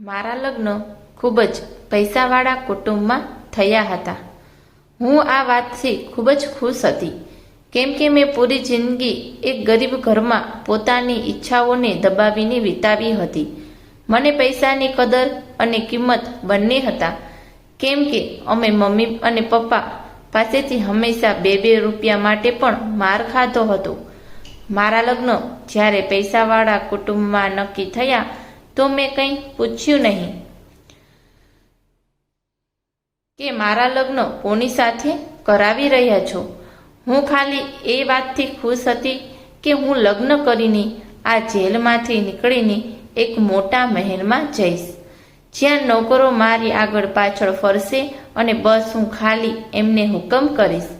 મારા લગ્ન ખૂબ જ પૈસાવાળા કુટુંબમાં થયા હતા. હું આ વાતથી ખૂબ જ ખુશ હતી, કેમ કે મેં પૂરી જિંદગી એક ગરીબ ઘરમાં પોતાની ઈચ્છાઓને દબાવીને વિતાવી હતી. મને પૈસાની કદર અને કિંમત બંને હતા, કેમ કે અમે મમ્મી અને પપ્પા પાસેથી હંમેશા બે રૂપિયા માટે પણ માર ખાધો હતો. મારા લગ્ન જ્યારે પૈસાવાળા કુટુંબમાં નક્કી થયા તો મેં કંઈ પૂછ્યું નહીં કે મારા લગ્ન કોની સાથે કરાવી રહ્યા છો. હું ખાલી એ વાતથી ખુશ હતી કે હું લગ્ન કરીને આ જેલમાંથી નીકળીને એક મોટા મહેલમાં જઈશ, જ્યાં નોકરો મારી આગળ પાછળ ફરશે અને બસ હું ખાલી એમને હુકમ કરીશ.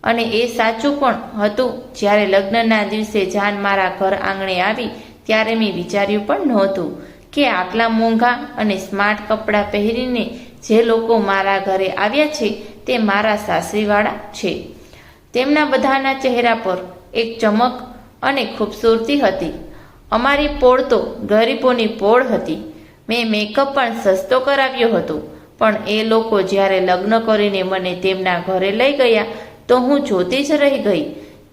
અને એ સાચું પણ હતું. જ્યારે લગ્નના દિવસે જાન મારા ઘર આંગણે આવી ત્યારે મેં વિચાર્યું પણ નહોતું કે આટલા મોંઘા અને સ્માર્ટ કપડાં પહેરીને જે લોકો મારા ઘરે આવ્યા છે તે મારા સાસરીવાળા છે. તેમના બધાના ચહેરા પર એક ચમક અને ખૂબસૂરતી હતી. અમારી પોળ તો ગરીબોની પોળ હતી. મેં મેકઅપ પણ સસ્તો કરાવ્યો હતો, પણ એ લોકો જ્યારે લગ્ન કરીને મને તેમના ઘરે લઈ ગયા તો હું જોતી જ રહી ગઈ.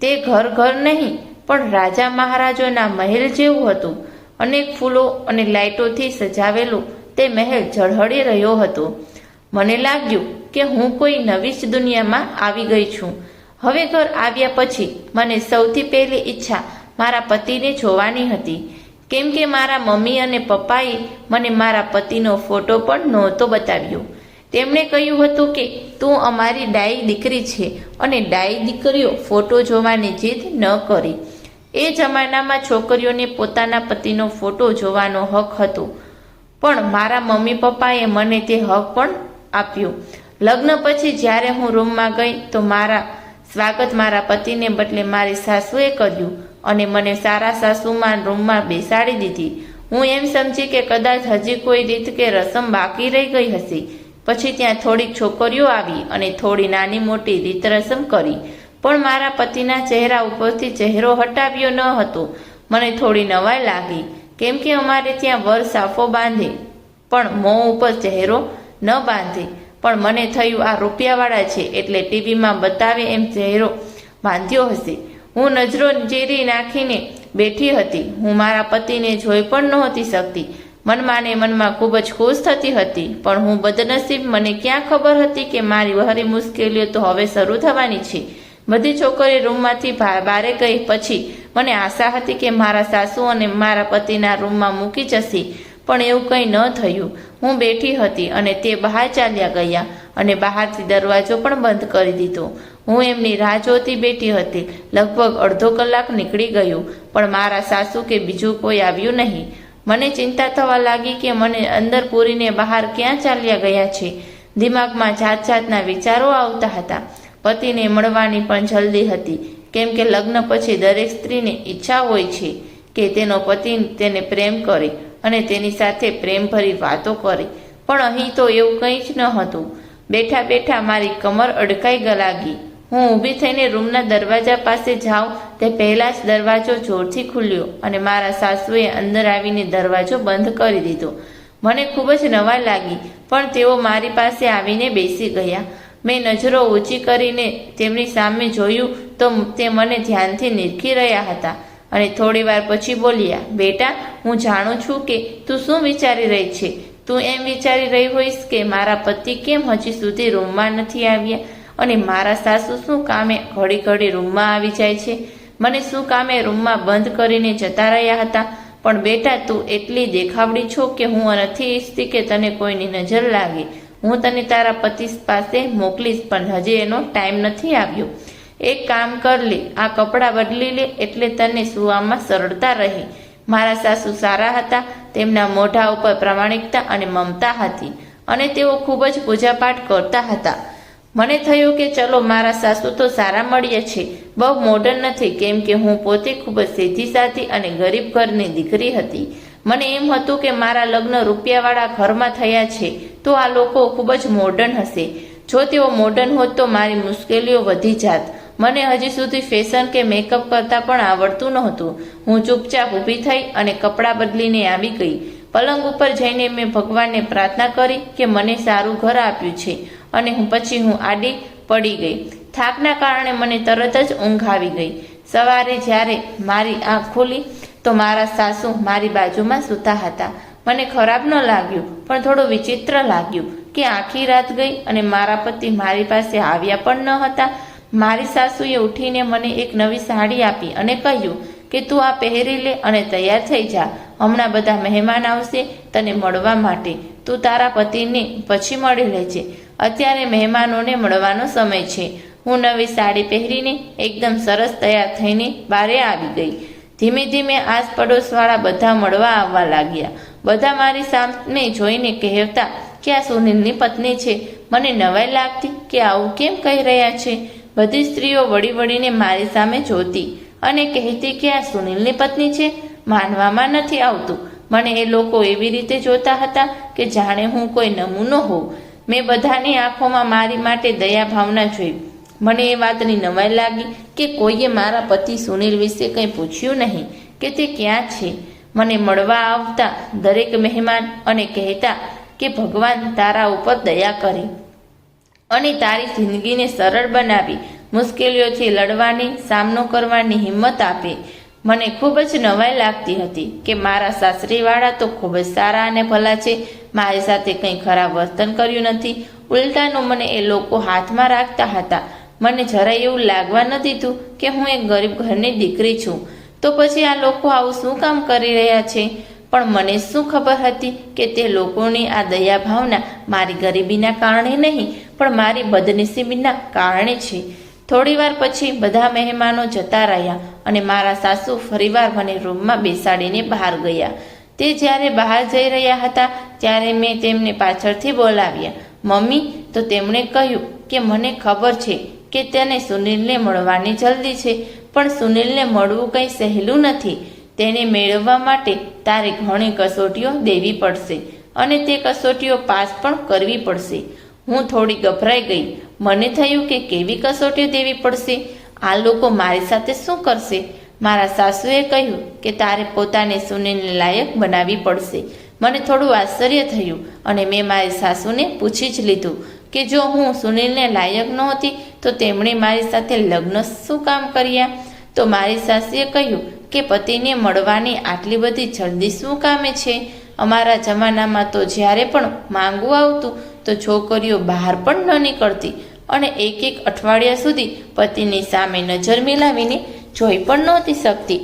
તે ઘર નહીં પણ રાજા મહારાજોના મહેલ જેવું હતું. અનેક ફૂલો અને લાઇટોથી સજાવેલું તે મહેલ ઝળહળી રહ્યો હતો. મને લાગ્યું કે હું કોઈ નવી જ દુનિયામાં આવી ગઈ છું. હવે ઘર આવ્યા પછી મને સૌથી પહેલી ઈચ્છા મારા પતિને જોવાની હતી, કેમ કે મારા મમ્મી અને પપ્પાએ મને મારા પતિનો ફોટો પણ નહોતો બતાવ્યો. તેમણે કહ્યું હતું કે તું અમારી ડાઈ દીકરી છે અને ડાઈ દીકરીઓ ફોટો જોવાની જીદ ન કરી. એ જમાનામાં છોકરીઓને પોતાના પતિનો ફોટો જોવાનો હક હતો, પણ મારા મમ્મી પપ્પાએ મને તે હક પણ આપ્યો. લગ્ન પછી જ્યારે હું રૂમમાં ગઈ તો મારા સ્વાગત મારા પતિને બદલે મારી સાસુએ કર્યું અને મને સારા સાસુમાં રૂમમાં બેસાડી દીધી. હું એમ સમજી કે કદાચ હજી કોઈ રીત કે રસમ બાકી રહી ગઈ હશે. પછી ત્યાં થોડીક છોકરીઓ આવી અને થોડી નાની મોટી રીત રસમ કરી, પણ મારા પતિના ચહેરા ઉપરથી ચહેરો હટાવ્યો ન હતો. મને થોડી નવાઈ લાગી, કેમ કે અમારે ત્યાં વર સાફો બાંધે પણ મોં ઉપર ચહેરો ન બાંધે. પણ મને થયું આ રૂપિયાવાળા છે એટલે ટીવીમાં બતાવે એમ ચહેરો બાંધ્યો હશે. હું નજરો ચીરી નાખીને બેઠી હતી. હું મારા પતિને જોઈ પણ નહોતી શકતી. મનમાં ને મનમાં ખૂબ જ ખુશ થતી હતી, પણ હું બદનસીબ. મને ક્યાં ખબર હતી કે મારી વહરી મુશ્કેલીઓ તો હવે શરૂ થવાની છે. બધી છોકરી રૂમમાંથી બારે ગઈ પછી મને આશા હતી કે મારા સાસુ અને મારા પતિના રૂમમાં મૂકી જશે, પણ એવું કંઈ ન થયું. હું બેઠી હતી અને તે બહાર ચાલ્યા ગયા અને બહારથી દરવાજો પણ બંધ કરી દીધો. હું એમની રાહ જોતી બેઠી હતી. લગભગ અડધો કલાક નીકળી ગયો, પણ મારા સાસુ કે બીજું કોઈ આવ્યું નહીં. મને ચિંતા થવા લાગી કે મને અંદર પૂરીને બહાર ક્યાં ચાલ્યા ગયા છે. દિમાગમાં જાત જાતના વિચારો આવતા હતા. પતિને મળવાની પણ જલ્દી હતી, કેમ કે લગ્ન પછી દરેક સ્ત્રીને ઈચ્છા હોય છે કે તેનો પતિ તેને પ્રેમ કરે અને તેની સાથે પ્રેમભરી વાતો કરે, પણ અહીં તો એવું કંઈ જ ન હતું. બેઠા બેઠા મારી કમર અડકાઈ લાગી. હું ઊભી થઈને રૂમના દરવાજા પાસે જાઉં તે પહેલાં જ દરવાજો જોરથી ખુલ્યો અને મારા સાસુએ અંદર આવીને દરવાજો બંધ કરી દીધો. મને ખૂબ જ નવાઈ લાગી, પણ તેઓ મારી પાસે આવીને બેસી ગયા. મેં નજરો ઊંચી કરીને તેમની સામે જોયું તો તે મને ધ્યાનથી નિરખી રહ્યા હતા અને થોડી વાર પછી બોલ્યા, બેટા, હું જાણું છું કે તું શું વિચારી રહી છે. તું એમ વિચારી રહી હોઈશ કે મારા પતિ કેમ હજી સુધી રૂમમાં નથી આવ્યા અને મારા સાસુ શું કામે ઘડી રૂમમાં આવી જાય છે, મને શું કામે રૂમમાં બંધ કરીને જતા રહ્યા હતા. પણ બેટા, તું એટલી દેખાવડી છો કે હું નથી ઈચ્છતી કે તને કોઈની નજર લાગે. હું તને તારા પતિ પાસે મોકલીશ, પણ હજી એનો ટાઈમ નથી આવ્યો. એક કામ કર લે, આ કપડાં બદલી લે એટલે તને સુવામાં સરળતા રહે. મારા સાસુ સારા હતા. તેમના મોઢા ઉપર પ્રામાણિકતા અને મમતા હતી અને તેઓ ખૂબ જ પૂજાપાઠ કરતા હતા. મને થયું કે ચલો, મારા સાસુ તો સારા મળ્યા છે, બહુ મોડર્ન નથી, કેમ કે હું પોતે ખૂબ જ સીધી સાધી અને ગરીબ ઘરની દીકરી હતી. મને એમ હતું કે મારા લગ્ન રૂપિયાવાળા ઘરમાં થયા છે તો આ લોકો ખૂબ જ મોડર્ન હશે. જો તેઓ મોડર્ન હોત તો મારી મુશ્કેલીઓ વધી જાત. મને હજી સુધી ફેશન કે મેકઅપ કરતાં પણ આવડતું નહોતું. હું ચૂપચાપ ઊભી થઈ અને કપડાં બદલીને આવી ગઈ. પલંગ ઉપર જઈને મેં ભગવાનને પ્રાર્થના કરી કે મને સારું ઘર આપ્યું છે અને પછી હું આડી પડી ગઈ. થાકના કારણે મને તરત જ ઊંઘ આવી ગઈ. સવારે જ્યારે મારી આંખ ખુલી તો મારા સાસુ મારી બાજુમાં સૂતા હતા. મને ખરાબ ન લાગ્યું, પણ થોડું વિચિત્ર લાગ્યું કે આખી રાત ગઈ અને મારા પતિ મારી પાસે આવ્યા પણ ન હતા. મારી સાસુએ ઉઠીને મને એક નવી સાડી આપી અને કહ્યું કે તું આ પહેરી લે અને તૈયાર થઈ જા. હમણાં બધા મહેમાન આવશે તને મળવા માટે. તું તારા પતિને પછી મળી લેજે. અત્યારે મહેમાનોને મળવાનો સમય છે. હું નવી સાડી પહેરીને એકદમ સરસ તૈયાર થઈને બારે આવી ગઈ. ધીમે ધીમે આસપડોશવાળા બધા મળવા આવવા લાગ્યા. બધા મારી સામે જોઈને કહેતા કે આ સુનિલની પત્ની છે. મને નવાઈ લાગતી કે આવું કેમ કહી રહ્યા છે. બધી સ્ત્રીઓ વળી વળીને મારી સામે જોતી અને કહેતી કે આ સુનિલની પત્ની છે. માનવામાં નથી આવતું. મને એ લોકો એવી રીતે જોતા હતા કે જાણે હું કોઈ નમૂનો હોઉં. મેં બધાની આંખોમાં મારી માટે દયા ભાવના જોઈ. મને એ વાતની નવાઈ લાગી કે કોઈએ મારા પતિ સુનિલ વિશે કંઈ પૂછ્યું નહીં કે તે ક્યાં છે. મને મળવા આવતા દરેક મહેમાન અને કહેતા કે ભગવાન તારા ઉપર દયા કરે અને તારી જિંદગીને સરળ બનાવી મુશ્કેલીઓથી લડવાની સામનો કરવાની હિંમત આપે. મને ખૂબ જ નવાઈ લાગતી હતી કે મારા સાસરીવાળા તો ખૂબ જ સારા અને ભલા છે. મારી સાથે કંઈ ખરાબ વર્તન કર્યું નથી. ઉલટાનું મને એ લોકો હાથમાં રાખતા હતા. મને જરાય એવું લાગવા ન દીધું કે હું એક ગરીબ ઘરની દીકરી છું. તો પછી આ લોકો આવું શું કામ કરી રહ્યા છે? પણ મને શું ખબર હતી કે તે લોકોની આ દયા ભાવના મારી ગરીબીના કારણે નહીં, પણ મારી બદનસીબીના કારણે છે. થોડી વાર પછી બધા મહેમાનો જતા રહ્યા અને મારા સાસુ ફરીવાર મને રૂમમાં બેસાડીને બહાર ગયા. તે જ્યારે બહાર જઈ રહ્યા હતા ત્યારે મેં તેમને પાછળથી બોલાવ્યા. મમ્મી, તો તેમણે કહ્યું કે મને ખબર છે કે તેને સુનિલને મળવાની જલ્દી છે, પણ સુનિલને મળવું કંઈ સહેલું નથી. તેને મેળવવા માટે તારે ઘણી કસોટીઓ દેવી પડશે અને તે કસોટીઓ પાસ પણ કરવી પડશે. હું થોડી ગભરાઈ ગઈ. મને થયું કે કેવી કસોટીઓ દેવી પડશે? આ લોકો મારી સાથે શું કરશે? મારા સાસુએ કહ્યું કે તારે પોતાને સુનિલને લાયક બનાવવી પડશે. મને થોડું આશ્ચર્ય થયું અને મેં મારી સાસુને પૂછી જ લીધું કે જો હું સુનિલને લાયક નહોતી તો તેમણે મારી સાથે લગ્ન શું કામ કર્યા? તો મારી સાસુએ કહ્યું કે પતિને મળવાની આટલી બધી જલ્દી શું કામે છે? અમારા જમાનામાં તો જ્યારે પણ માંગવું આવતું તો છોકરીઓ બહાર પણ ન નીકળતી અને એક અઠવાડિયા સુધી પતિની સામે નજર મિલાવીને જોઈ પણ નહોતી શકતી.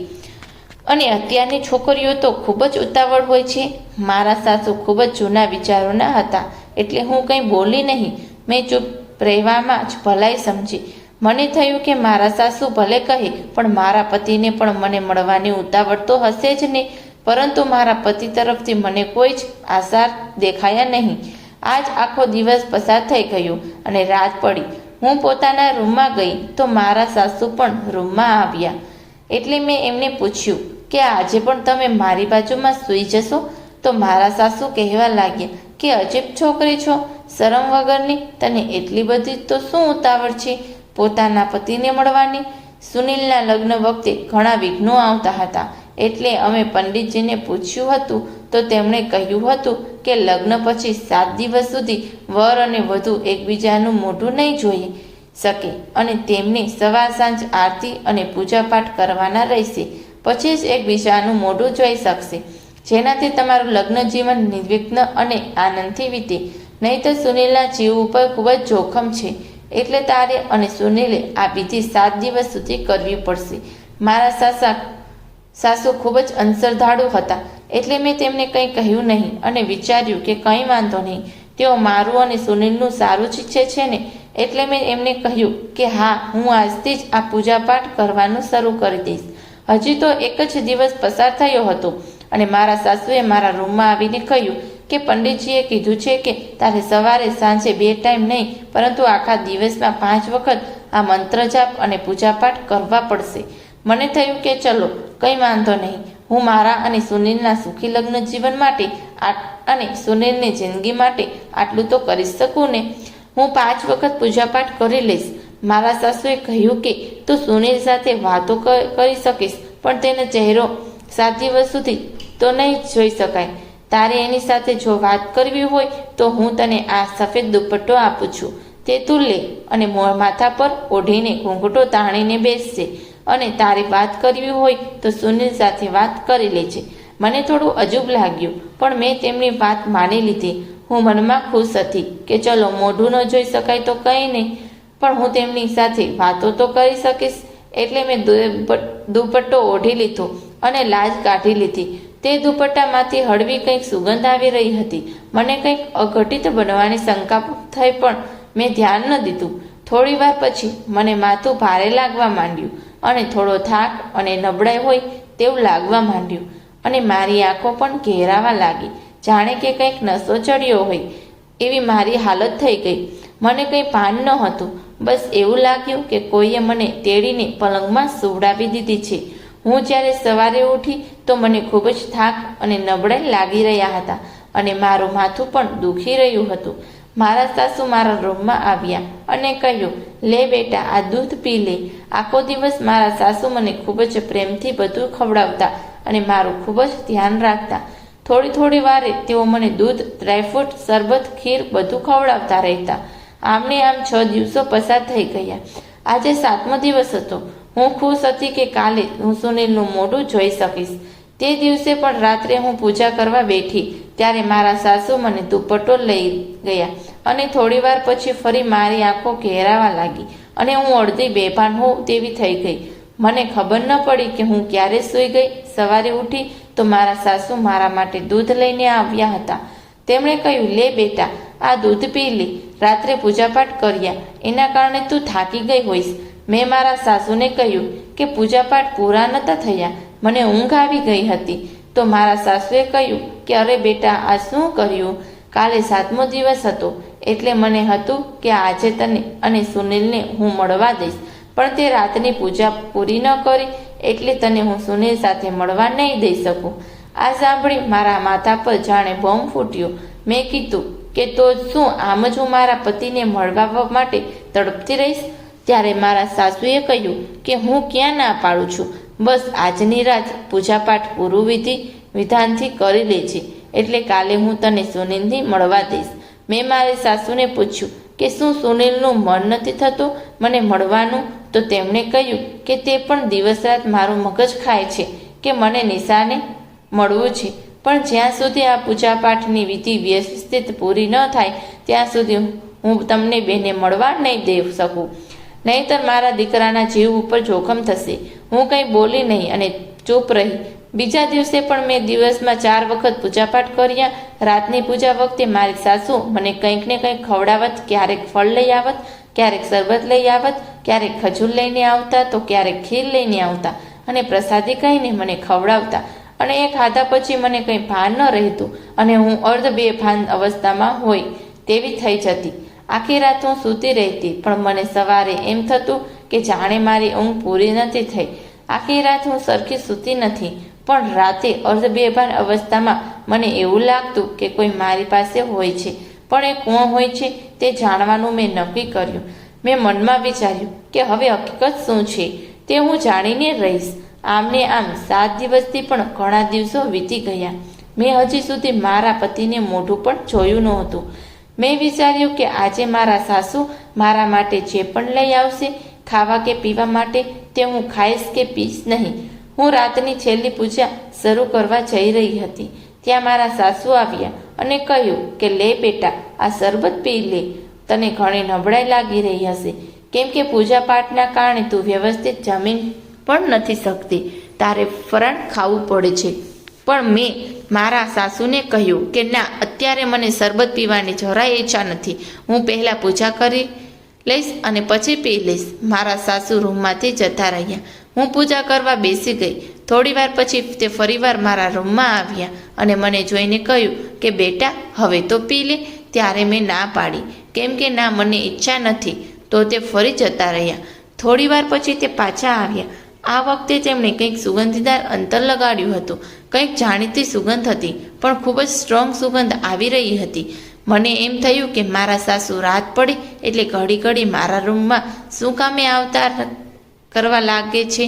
અને અત્યારની છોકરીઓ તો ખૂબ જ ઉતાવળ હોય છે. મારા સાસુ ખૂબ જ જૂના વિચારોના હતા એટલે હું કંઈ બોલી નહીં. મેં ચૂપ રહેવામાં જ ભલાઈ સમજી. મને થયું કે મારા સાસુ ભલે કહે પણ મારા પતિને પણ મને મળવાની ઉતાવળ તો હશે જ ને. પરંતુ મારા પતિ તરફથી મને કોઈ જ આસાર દેખાયા નહીં. આજ આખો દિવસ પસાર થઈ ગયો અને રાત પડી. હું પોતાના રૂમમાં ગઈ તો મારા સાસુ પણ રૂમમાં આવ્યા. એટલે મેં એમને પૂછ્યું કે આજે પણ તમે મારી બાજુમાં સૂઈ જશો? તો મારા સાસુ કહેવા લાગ્યા કે અજીબ છોકરી છો, શરમ વગરની. તને એટલી બધી તો શું ઉતાવળ છે પોતાના પતિને મળવાની? સુનિલના લગ્ન વખતે ઘણા વિઘ્નો આવતા હતા એટલે અમે પંડિતજીને પૂછ્યું હતું તો તેમણે કહ્યું હતું કે લગ્ન પછી 7 દિવસ સુધી વર અને વધુ એકબીજાનું મોઢું નહીં જોઈ શકે અને તેમને સવાર સાંજ આરતી અને પૂજાપાઠ કરવાના રહેશે. પછી જ એકબીજાનું મોઢું જોઈ શકશે, જેનાથી તમારું લગ્ન જીવન નિર્વિઘ્ન અને આનંદથી વીતે. નહીં તો સુનિલના જીવ ઉપર ખૂબ જ જોખમ છે. એટલે તારે અને સુનિલે આ વિધિ 7 દિવસ સુધી કરવી પડશે. મારા સાસુ ખૂબ જ અંસરધાડુ હતા એટલે મેં તેમને કંઈ કહ્યું નહીં અને વિચાર્યું કે કંઈ વાંધો નહીં, તેઓ મારું અને સુનિલનું સારું જ ઈચ્છે છે ને. એટલે મેં એમને કહ્યું કે હા, હું આજથી જ આ પૂજાપાઠ કરવાનું શરૂ કરી દઈશ. હજી તો એક જ દિવસ પસાર થયો હતો અને મારા સાસુએ મારા રૂમમાં આવીને કહ્યું કે પંડિતજીએ કીધું છે કે તારે સવારે સાંજે 2 ટાઈમ નહીં પરંતુ આખા દિવસમાં 5 વખત આ મંત્ર જાપ અને પૂજાપાઠ કરવા પડશે. મને થયું કે ચલો કંઈ વાંધો નહીં, હું મારા અને સુનિલના સુખી લગ્ન જીવન માટે અને સુનિલની જિંદગી માટે આટલું તો કરી શકું ને. હું 5 વખત પૂજાપાઠ કરી લઈશ. મારા સાસુએ કહ્યું કે તું સુનિલ સાથે વાતો કરી શકીશ પણ તેનો ચહેરો 7 દિવસ સુધી તો નહીં જોઈ શકાય. તારે એની સાથે જો વાત કરવી હોય તો હું તને આ સફેદ દુપટ્ટો આપું છું, તે તું લે અને માથા પર ઓઢીને ઘૂંઘટો તાણીને બેસશે અને તારે વાત કરવી હોય તો સુનિલ સાથે વાત કરી લેજે. મને થોડું અજુબ લાગ્યું, પણ મેં તેમની વાત માની લીધી. હું મનમાં ખુશ હતી કે ચલો મોઢું ન જોઈ શકાય તો કંઈ નહીં, પણ હું તેમની સાથે વાતો તો કરી શકીશ. એટલે મેં દુપટ્ટો ઓઢી લીધો અને લાજ કાઢી લીધી. તે દુપટ્ટામાંથી હળવી કંઈક સુગંધ આવી રહી હતી. મને કંઈક અઘટિત બનવાની શંકા થઈ, પણ મેં ધ્યાન ન દીધું. થોડી વાર પછી મને માથું ભારે લાગવા માંડ્યું અને થોડો થાક અને નબળાઈ હોય તેવું લાગવા માંડ્યું અને મારી આંખો પણ ઘેરાવા લાગી, જાણે કે કંઈક નશો ચડ્યો હોય એવી મારી હાલત થઈ ગઈ. મને કંઈ ભાન ન હતું. બસ એવું લાગ્યું કે કોઈએ મને તેડીને પલંગમાં સુવડાવી દીધી છે. હું જ્યારે સવારે ઉઠી તો મને ખૂબ જ થાક અને નબળાઈ લાગી રહ્યા હતા અને મારું માથું પણ દુખી રહ્યું હતું. મારા સાસુ મારા રૂમમાં આવ્યા અને કહ્યું, લે બેટા, આ દૂધ પી લે. આખો દિવસ મારા સાસુ મને ખૂબ જ પ્રેમથી બધું ખવડાવતા અને મારું ખૂબ જ ધ્યાન રાખતા. થોડી થોડી વારે તેઓ મને દૂધ, ડ્રાયફ્રૂટ, શરબત, ખીર બધું ખવડાવતા રહેતા. આમને આમ 6 દિવસો પસાર થઈ ગયા. આજે 7મો દિવસ હતો. હું ખુશ હતી કે કાલે હું સુનિલનું મોઢું જોઈ શકીશ. તે દિવસે પણ રાત્રે હું પૂજા કરવા બેઠી ત્યારે મારા સાસુ મને દુપટ્ટો લઈ ગયા અને થોડી વાર પછી ફરી મારી આંખો ઘેરાવા લાગી અને હું અડધી બેભાન હોઉં તેવી થઈ ગઈ. મને ખબર ન પડી કે હું ક્યારે સૂઈ ગઈ. સવારે ઉઠી તો મારા સાસુ મારા માટે દૂધ લઈને આવ્યા હતા. તેમણે કહ્યું, લે બેટા, આ દૂધ પી લે. રાત્રે પૂજાપાઠ કર્યા એના કારણે તું થાકી ગઈ હોઈશ. મેં મારા સાસુને કહ્યું કે પૂજાપાઠ પૂરા નહોતા થયા, મને ઊંઘ આવી ગઈ હતી. તો મારા સાસુએ કહ્યું કે અરે બેટા, આ શું કર્યું? કાલે 7મો દિવસ હતો એટલે મને હતું કે આજે તને અને સુનિલને હું મળવા દઈશ, પણ તે રાતની પૂજા પૂરી ન કરી એટલે તને હું સુનિલ સાથે મળવા નહીં દઈ શકું. આ સાંભળી મારા માથા પર જાણે બોમ્બ ફૂટ્યો. મેં કીધું કે તો શું આમ જ હું મારા પતિને મળવા માટે તડપતી રહીશ? ત્યારે મારા સાસુએ કહ્યું કે હું ક્યાં ના પાડું છું, બસ આજની રાત પૂજાપાઠ પૂરું વિધાનથી કરી લે છે એટલે કાલે હું તને સુનિલથી મળવા દઈશ. મેં મારી સાસુને પૂછ્યું કે શું સુનિલનું મન નથી થતું મને મળવાનું? તો તેમણે કહ્યું કે તે પણ દિવસ રાત મારું મગજ ખાય છે કે મને નિશાને મળવું છે, પણ જ્યાં સુધી આ પૂજાપાઠની વિધિ વ્યવસ્થિત પૂરી ન થાય ત્યાં સુધી હું તમને બેને મળવા નહીં દઈ શકું, નહીંતર મારા દીકરાના જીવ ઉપર જોખમ થશે. હું કંઈ બોલી નહીં અને ચૂપ રહી. બીજા દિવસે પણ મેં દિવસમાં 4 વખત પૂજાપાઠ કર્યા. રાતની પૂજા વખતે મારી સાસુ મને કંઈક ને કંઈક ખવડાવત. ક્યારેક ફળ લઈ આવત, ક્યારેક શરબત લઈ આવત, ક્યારેક ખજૂર લઈને આવતા તો ક્યારેક ખીર લઈને આવતા અને પ્રસાદી કહીને મને ખવડાવતા. અને એ ખાધા પછી મને કંઈ ભાન ન રહેતું અને હું અર્ધ બેભાન અવસ્થામાં હોય તેવી થઈ જતી. આખી રાત હું સૂતી રહેતી, પણ મને સવારે એમ થતું કે જાણે મારી ઊંઘ પૂરી નથી થઈ. આખી રાત હું સરખી સૂતી નથી, પણ રાતે અર્ધ બેભાન અવસ્થામાં મને એવું લાગતું કે કોઈ મારી પાસે હોય છે, પણ એ કોણ હોય છે તે જાણવાનું મેં નક્કી કર્યું. મેં મનમાં વિચાર્યું કે હવે હકીકત શું છે તે હું જાણીને રહીશ. આમને આમ 7 દિવસથી પણ ઘણા દિવસો વીતી ગયા. મેં હજી સુધી મારા પતિને મોઢું પણ જોયું નહોતું. મેં વિચાર્યું કે આજે મારા સાસુ મારા માટે જે પણ લઈ આવશે ખાવા કે પીવા માટે તે હું ખાઈશ કે પીશ નહીં. હું રાતની છેલ્લી પૂજા શરૂ કરવા જઈ રહી હતી. ત્યાં મારા સાસુ આવ્યા અને કહ્યું કે લે બેટા, આ શરબત પી લે. તને ઘણી નબળાઈ લાગી રહી હશે, કેમ કે પૂજા પાઠના કારણે તું વ્યવસ્થિત જમીન પણ નથી શકતી. તારે ફરાળ ખાવું પડે છે. પણ મેં મારા સાસુને કહ્યું કે ના, અત્યારે મને શરબત પીવાની જરાય ઈચ્છા નથી. હું પહેલાં પૂજા કરી લઈશ અને પછી પી લઈશ. મારા સાસુ રૂમમાંથી જતા રહ્યા. હું પૂજા કરવા બેસી ગઈ. થોડી વાર પછી તે ફરીવાર મારા રૂમમાં આવ્યા અને મને જોઈને કહ્યું કે બેટા, હવે તો પી લે. ત્યારે મેં ના પાડી, કેમ કે ના, મને ઈચ્છા નથી. તો તે ફરી જતા રહ્યા. થોડી વાર પછી તે પાછા આવ્યા. આ વખતે તેમણે કંઈક સુગંધીદાર અંતર લગાડ્યું હતું. કંઈક જાણીતી સુગંધ હતી, પણ ખૂબ જ સ્ટ્રોંગ સુગંધ આવી રહી હતી. મને એમ થયું કે મારા સાસુ રાત પડી એટલે ઘડી ઘડી મારા રૂમમાં શું કામે આવતા કરવા લાગે છે.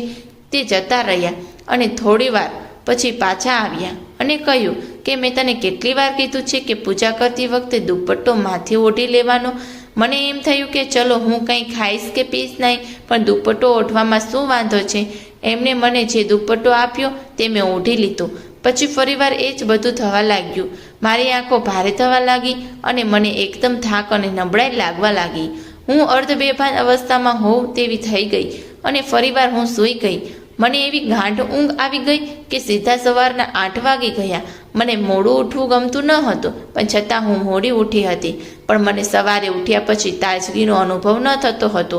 તે જતા રહ્યા અને થોડી વાર પછી પાછા આવ્યા અને કહ્યું કે મેં તને કેટલી વાર કીધું છે કે પૂજા કરતી વખતે દુપટ્ટો માથે ઓઢી લેવાનો? મને એમ થયું કે ચલો હું કંઈ ખાઈશ કે પીશ નહીં, પણ દુપટ્ટો ઓઢવામાં શું વાંધો છે? એમણે મને જે દુપટ્ટો આપ્યો તે મેં ઓઢી લીધો. પછી ફરીવાર એ જ બધું થવા લાગ્યું. મારી આંખો ભારે થવા લાગી અને મને એકદમ થાક અને નબળાઈ લાગવા લાગી. હું અર્ધબેભાન અવસ્થામાં હોઉં તેવી થઈ ગઈ અને ફરીવાર હું સૂઈ ગઈ. મને એવી ગાઢ ઊંઘ આવી ગઈ કે સીધા સવારના 8 વાગી ગયા. મને મોડું ઉઠવું ગમતું ન હતું, પણ છતાં હું મોડી ઉઠી હતી. પણ મને સવારે ઉઠ્યા પછી તાજગીનો અનુભવ ન થતો હતો.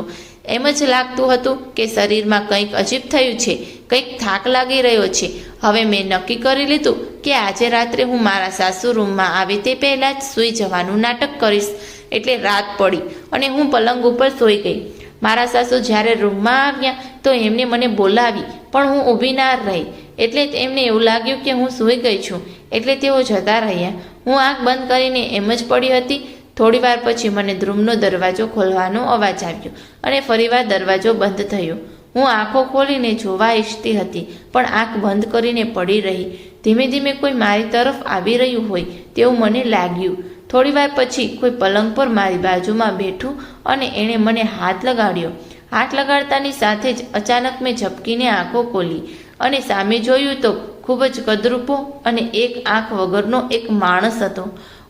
એમ જ લાગતું હતું કે શરીરમાં કંઈક અજીબ થયું છે, કંઈક થાક લાગી રહ્યો છે. હવે મેં નક્કી કરી લીધું કે આજે રાત્રે હું મારા સાસુ રૂમમાં આવે તે પહેલાં જ સૂઈ જવાનું નાટક કરીશ. એટલે રાત પડી અને હું પલંગ ઉપર સૂઈ ગઈ. મારા સાસુ જ્યારે રૂમમાં આવ્યા તો એમને મને બોલાવી, પણ હું ઊભી ના રહી. એટલે એમને એવું લાગ્યું કે હું સૂઈ ગઈ છું, એટલે તેઓ જતા રહ્યા. હું આંખ બંધ કરીને એમ જ પડી હતી. થોડી વાર પછી મને રૂમનો દરવાજો ખોલવાનો અવાજ આવ્યો અને ફરીવાર દરવાજો બંધ થયો. હું આંખો ખોલીને જોવા ઈચ્છતી હતી, પણ આંખ બંધ કરીને પડી રહી. ધીમે ધીમે કોઈ મારી તરફ આવી રહ્યું હોય તેવું મને લાગ્યું. થોડી વાર પછી કોઈ પલંગ પર મારી બાજુમાં બેઠું અને એણે મને હાથ લગાડ્યો. હાથ લગાડતાની સાથે જ અચાનક મેં ઝપકીને આંખો ખોલી અને સામે જોયું તો ખૂબ જ કદરૂપો અને એક આંખ વગરનો એક માણસ હતો.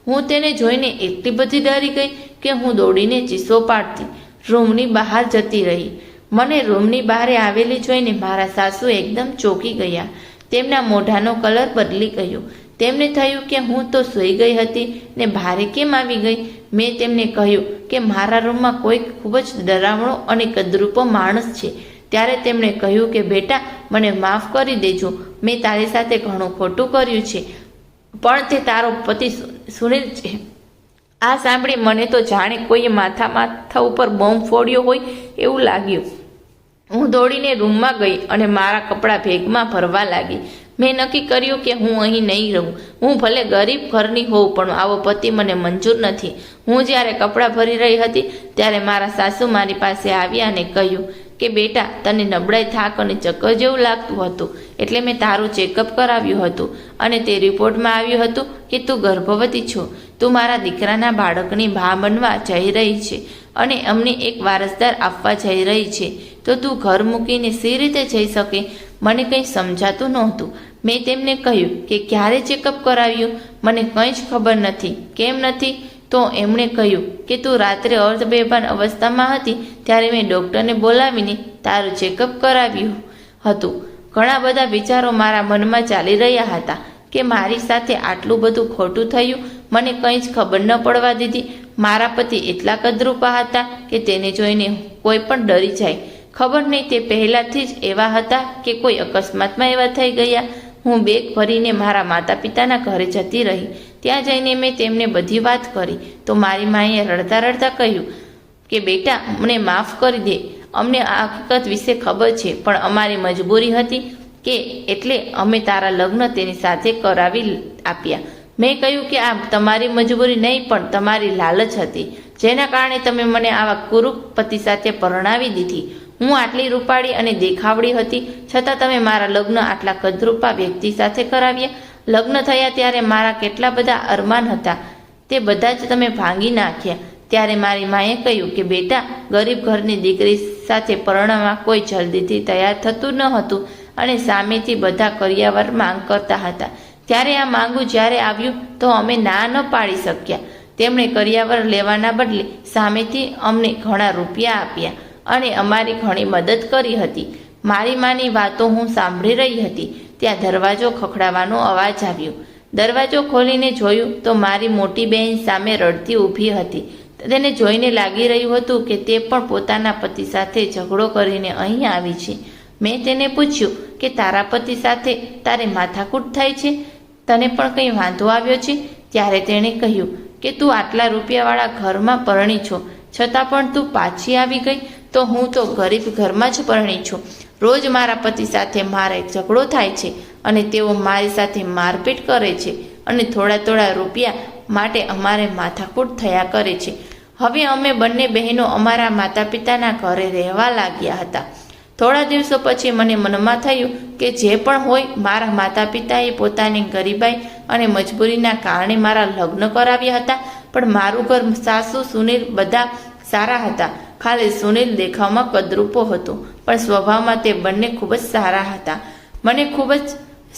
હું તેને જોઈને એટલી બધી ડરી ગઈ કે હું દોડીને ચીસો પાડતી રૂમની બહાર જતી રહી. મને રૂમની બહાર આવેલી જોઈને મારા સાસુ એકદમ ચોંકી ગયા. તેમના મોઢાનો કલર બદલી ગયો. તેમને થયું કે હું તો સૂઈ ગઈ હતી ને ભારે કેમ આવી ગઈ. મેં તેમને કહ્યું કે મારા રૂમમાં કોઈ ખૂબ જ ડરાવણો અને કદરૂપો માણસ છે. ત્યારે તેમણે કહ્યું કે બેટા, મને માફ કરી દેજો, મેં તારી સાથે ઘણું ખોટું કર્યું છે, પણ તે તારો પતિ સુનિલ છે. આ સાંભળી મને તો જાણે કોઈએ માથા ઉપર બોમ્બ ફોડ્યો હોય એવું લાગ્યું. હું દોડીને રૂમમાં ગઈ અને મારા કપડાં બેગમાં ભરવા લાગી. મેં નક્કી કર્યું કે હું અહીં નહીં રહું. હું ભલે ગરીબ ઘરની હોઉં, પણ આવો પતિ મને મંજૂર નથી. હું જ્યારે કપડાં ભરી રહી હતી ત્યારે મારા સાસુ મારી પાસે આવ્યા અને કહ્યું કે બેટા, તને નબળાઈ, થાક અને ચક્કર જેવું લાગતું હતું, એટલે મેં તારું ચેકઅપ કરાવ્યું હતું અને તે રિપોર્ટમાં આવ્યું હતું કે તું ગર્ભવતી છો. તું મારા દીકરાના બાળકની બા બનવા જઈ રહી છે અને અમને એક વારસદાર આપવા જઈ રહી છે. તો તું ઘર મૂકીને સી રીતે જઈ શકે? મને કંઈ સમજાતું નહોતું. મેં તેમને કહ્યું કે ક્યારે ચેકઅપ કરાવ્યું? મને કંઈ જ ખબર નથી. કેમ નથી? તો એમણે કહ્યું કે તું રાત્રે અર્ધબેભાન અવસ્થામાં હતી ત્યારે મેં ડૉક્ટરને બોલાવીને તારું ચેકઅપ કરાવ્યું હતું. ઘણા બધા વિચારો મારા મનમાં ચાલી રહ્યા હતા કે મારી સાથે આટલું બધું ખોટું થયું. મને કંઈ જ ખબર ન પડવા દીધી. મારા પતિ એટલા કદરૂપા હતા કે તેને જોઈને કોઈ પણ ડરી જાય. ખબર નહીં તે પહેલાંથી જ એવા હતા કે કોઈ અકસ્માતમાં એવા થઈ ગયા. હું બેગ ભરીને મારા માતા પિતાના ઘરે જતી રહી. ત્યાં જઈને મેં તેમને બધી વાત કરી તો મારી માએ રડતા રડતા કહ્યું કે બેટા, મને માફ કરી દે. અમને આ હકીકત વિશે ખબર છે, પણ અમારી મજબૂરી હતી કે એટલે અમે તારા લગ્ન તેની સાથે કરાવી આપ્યા. મેં કહ્યું કે આ તમારી મજબૂરી નહીં, પણ તમારી લાલચ હતી, જેના કારણે તમે મને આવા કુરૂપ પતિ સાથે પરણાવી દીધી. હું આટલી રૂપાળી અને દેખાવડી હતી, છતાં તમે મારા લગ્ન આટલા કદરૂપા વ્યક્તિ સાથે કરાવ્યા. લગ્ન થયા ત્યારે મારા કેટલા બધા અરમાન હતા, તે બધા જ તમે ભાંગી નાખ્યા. ત્યારે મારી માએ કહ્યું કે બેટા, ગરીબ ઘરની દીકરી સાથે પરણવા કોઈ જલ્દીથી તૈયાર થતું ન હતું અને સામેથી બધા કરિયાવર માંગ કરતા હતા. ત્યારે આ માંગુ જ્યારે આવ્યું તો અમે ના ન પાડી શક્યા. તેમણે કરિયાવર લેવાના બદલે સામેથી અમને ઘણા રૂપિયા આપ્યા અને અમારી ઘણી મદદ કરી હતી. મારી માની વાતો હું સાંભળી રહી હતી ત્યાં દરવાજો ખખડાવવાનો અવાજ આવ્યો. દરવાજો ખોલીને જોયું તો મારી મોટી બહેન સામે રડતી ઊભી હતી. તેને જોઈને લાગી રહ્યું હતું કે તે પણ પોતાના પતિ સાથે ઝઘડો કરીને અહીં આવી છે. મેં તેને પૂછ્યું કે તારા પતિ સાથે તારે માથાકૂટ થાય છે? તને પણ કંઈ વાંધો આવ્યો છે? ત્યારે તેણે કહ્યું કે તું આટલા રૂપિયાવાળા ઘરમાં પરણી છો, છતાં પણ તું પાછી આવી ગઈ. તો હું તો ગરીબ ઘરમાં જ પરણી છું. રોજ મારા પતિ સાથે મારે ઝઘડો થાય છે અને તેઓ મારી સાથે મારપીટ કરે છે અને થોડા રૂપિયા માટે અમારે માથાકૂટ થયા કરે છે. હવે અમે બંને બહેનો અમારા માતા પિતાના ઘરે રહેવા લાગ્યા હતા. થોડા દિવસો પછી મને મનમાં થયું કે જે પણ હોય, મારા માતા પિતાએ પોતાની ગરીબાઈ અને મજબૂરીના કારણે મારા લગ્ન કરાવ્યા હતા, પણ મારું ઘર, સાસુ, સુનિલ બધા સારા હતા. ખાલી સુનિલ દેખાવમાં કદરૂપો હતો, પણ સ્વભાવમાં તે બંને ખૂબ જ સારા હતા. મને ખૂબ જ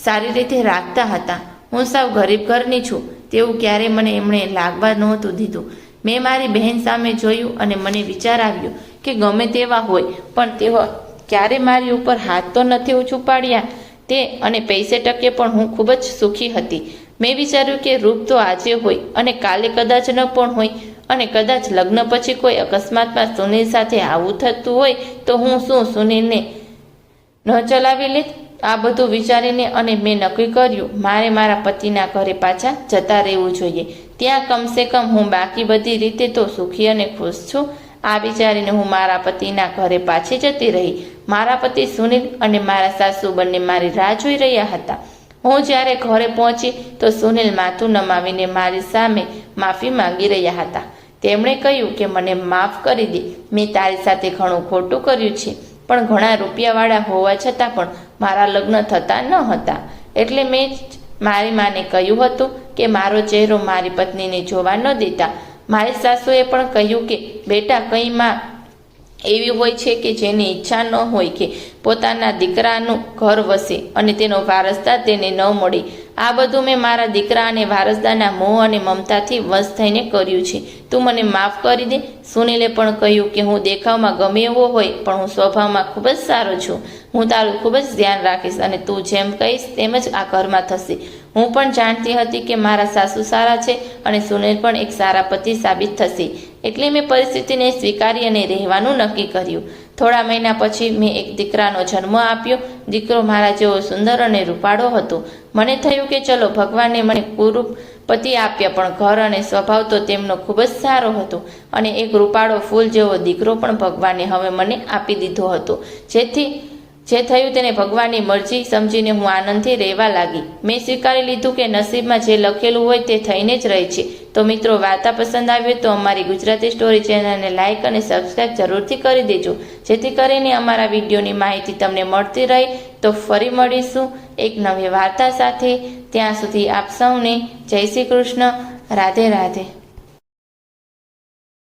સારી રીતે રાખતા હતા. હું સાવ ગરીબ ઘરની છું તેવું ક્યારે મને એમણે લાગવા નહોતું દીધું. મેં મારી બહેન સામે જોયું અને મને વિચાર આવ્યો કે ગમે તેવા હોય પણ તેઓ ક્યારે મારી ઉપર હાથ તો નથી ઉછુપાડ્યા તે, અને પૈસે ટકે પણ હું ખૂબ જ સુખી હતી. મેં વિચાર્યું કે રૂપ તો આજે હોય અને કાલે કદાચ ન પણ હોય, અને કદાચ લગ્ન પછી કોઈ અકસ્માતમાં સુનિલ સાથે આવું થતું હોય તો હું શું સુનિલને ન ચલાવી લેત? આ બધું વિચારીને અને મેં નક્કી કર્યું મારે મારા પતિના ઘરે પાછા જતા રહેવું જોઈએ. ત્યાં કમસે કમ હું બાકી બધી રીતે તો સુખી અને ખુશ છું. આ વિચારીને હું મારા પતિના ઘરે પાછી જતી રહી. મારા પતિ સુનિલ અને મારા સાસુ બંને મારી રાહ જોઈ રહ્યા હતા. હું જ્યારે ઘરે પહોંચી તો સુનિલ માથું નમાવીને મારી સામે માફી માંગી રહ્યા હતા. તેમણે કહ્યું કે મને માફ કરી દે, મેં તારી સાથે ઘણું ખોટું કર્યું છે, પણ ઘણા રૂપિયાવાળા હોવા છતાં પણ મારા લગ્ન થતા ન હતા. એટલે મેં મારી માને કહ્યું હતું કે મારો ચહેરો મારી પત્નીને જોવા ન દેતા. મારી સાસુએ પણ કહ્યું કે બેટા, કંઈ માં એવી હોય છે કે જેની ઈચ્છા ન હોય કે પોતાના દીકરાનું ઘર વસે અને તેનો વારસદાર તેને ન મળે. આ બધું મેં મારા દીકરા અને વારસદારના મોહ અને મમતાથી વશ થઈને કર્યું છે. તું મને માફ કરી દે. સુનિલે પણ કહ્યું કે હું દેખાવમાં ગમે એવો હોય પણ હું સ્વભાવમાં ખૂબ જ સારો છું. હું તારું ખૂબ જ ધ્યાન રાખીશ અને તું જેમ કહીશ તેમ જ આ ઘરમાં થશે. હું પણ જાણતી હતી કે મારા સાસુ સારા છે અને સુનિલ પણ એક સારા પતિ સાબિત થશે. એટલે મેં પરિસ્થિતિને સ્વીકારી અને રહેવાનું નક્કી કર્યું. થોડા મહિના પછી મેં એક દીકરાનો જન્મ આપ્યો. દીકરો મારા જેવો સુંદર અને રૂપાળો હતો. મને થયું કે ચલો, ભગવાને મને કુરૂપ પતિ આપ્યા, પણ ઘર અને સ્વભાવ તો તેમનો ખૂબ જ સારો હતો, અને એક રૂપાળો ફૂલ જેવો દીકરો પણ ભગવાને હવે મને આપી દીધો હતો. જે થયું તેને ભગવાનની મરજી સમજીને હું આનંદથી રહેવા લાગી. મેં સ્વીકારી લીધું કે નસીબમાં જે લખેલું હોય તે થઈને જ રહે છે. તો મિત્રો, વાર્તા પસંદ આવી તો અમારી ગુજરાતી સ્ટોરી ચેનલને લાઇક અને સબસ્ક્રાઈબ જરૂરથી કરી દેજો, જેથી કરીને અમારા વિડીયોની માહિતી તમને મળતી રહે. તો ફરી મળીશું એક નવી વાર્તા સાથે. ત્યાં સુધી આપ સૌને જય શ્રી કૃષ્ણ. રાધે રાધે.